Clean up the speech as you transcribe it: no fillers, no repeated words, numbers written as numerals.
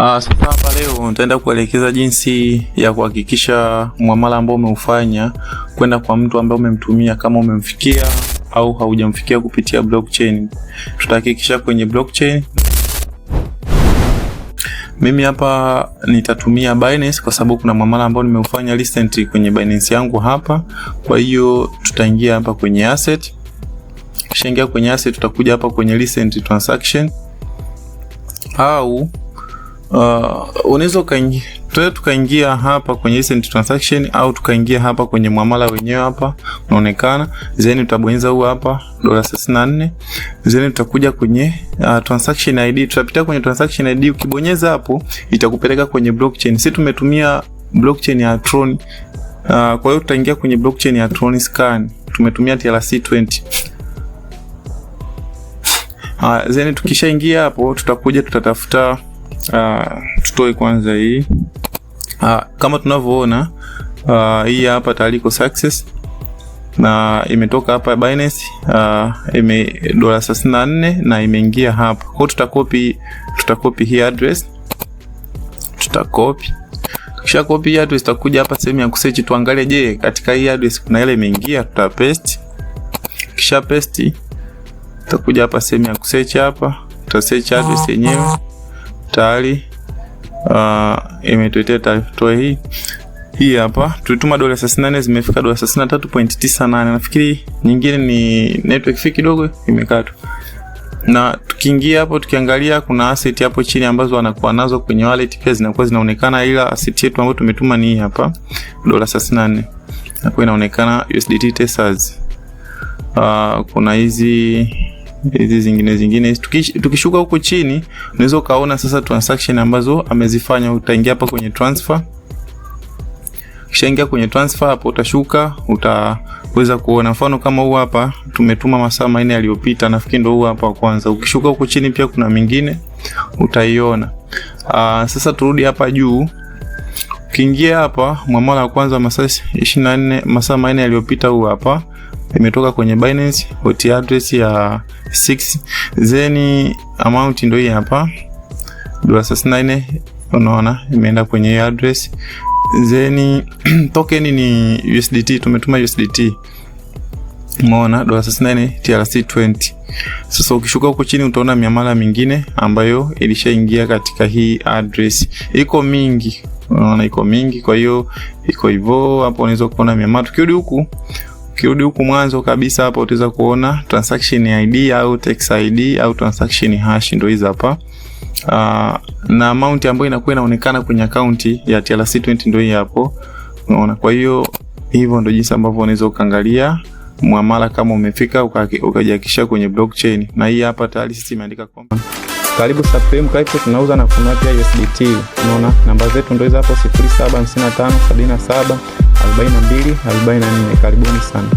Sasa hapa leo nitaenda kuelekeza jinsi ya kuhakikisha muamala ambao umeufanya kwenda kwa mtu ambaye umemtumia, kama umemfikia au haujamfikia kupitia blockchain. Tutahakikisha kwenye blockchain. Mimi hapa nitatumia Binance kwa sababu kuna muamala ambao nimeufanya recently kwenye Binance yangu hapa. Kwa hiyo tutaingia hapa kwenye asset. Kishaingia kwenye asset, tutakuja hapa kwenye recent transaction, au unaweza tukaingia hapa kwenye recent transaction, au tukaingia hapa kwenye muamala wenyewe hapa unaonekana. Then utabonyeza huu hapa $34. Then tutakuja kwenye transaction ID. Tutapita kwenye transaction ID, ukibonyeza hapo itakupeleka kwenye blockchain. Sisi tumetumia blockchain ya Tron. Kwa hiyo tutaingia kwenye blockchain ya Tron Scan. Tumetumia TRC20. Then tukishaingia hapo tutakuja tutatafuta tutoe kwanza hii. Kama tunavyoona hii hapa tayari iko success na imetoka hapa Binance, ime $34 na imeingia hapa. Kwa hiyo tutakopi hii address, kisha copy hii address, tutakuja hapa sehemu ya kusearch tuangalie, je, katika hii address kuna ile imeingia, tutapaste. Kisha paste, tutakuja hapa sehemu ya kusearch hapa, tutasearch address yenyewe. Tayari imetuletea taarifa hii hapa. Tulituma $38, zimefika $33.98. Nafikiri nyingine ni network fee kidogo imekatwa. Na tukiingia hapo tukiangalia, kuna asset hapo chini ambazo wanakuwa nazo kwenye wallet pia zinakuwa zinaonekana, ila asset yetu ambayo tumetuma ni hii hapa $34. Hapo inaonekana USDT Tethers. Kuna hizi zingine. Tukishuka huko chini unaweza kaona sasa transaction ambazo amezifanya. Utaingia hapa kwenye transfer. Kishaingia kwenye transfer hapo utashuka, utaweza kuona mfano kama huu hapa tumetuma masaa 4 yaliyopita, nafikiri ndio huu hapa wa kwanza. Ukishuka huko chini pia kuna mingine utaiona. Sasa turudi hapa juu. Ukiingia hapa muamala wa kwanza masaa 24, masaa 4 yaliyopita, huu hapa imetoka kwenye Binance, hot address ya 6, then amount ndio hii hapa $34. Unaona imeenda kwenye address, then token ni USDT, tumetuma USDT. Umeona $34 TRC20. Sasa ukishuka huko chini utaona miamala mingine ambayo ilishaingia katika hii address. Iko mingi, unaona iko mingi, kwa hiyo iko hivyo hapo. Unaweza kuona miamala. Ukirudi huku mwanzo kabisa hapo utaweza kuona transaction ID au tax ID au transaction hash, ndio hizo hapa. Na amount ambayo inakuwa inaonekana kwenye account ya TRC20 ndio hii hapo. Unaona, kwa hiyo hivyo ndio jinsi ambavyo unaweza ukaangalia muamala kama umefika ukajihakikisha kwenye blockchain. Na hii hapa tayari sisi imeandika kwamba karibu Supreme Crypto, tunauza na kununua pia USDT. Unaona namba zetu ndio hizo hapo 0755 77 42 44. Karibuni sana.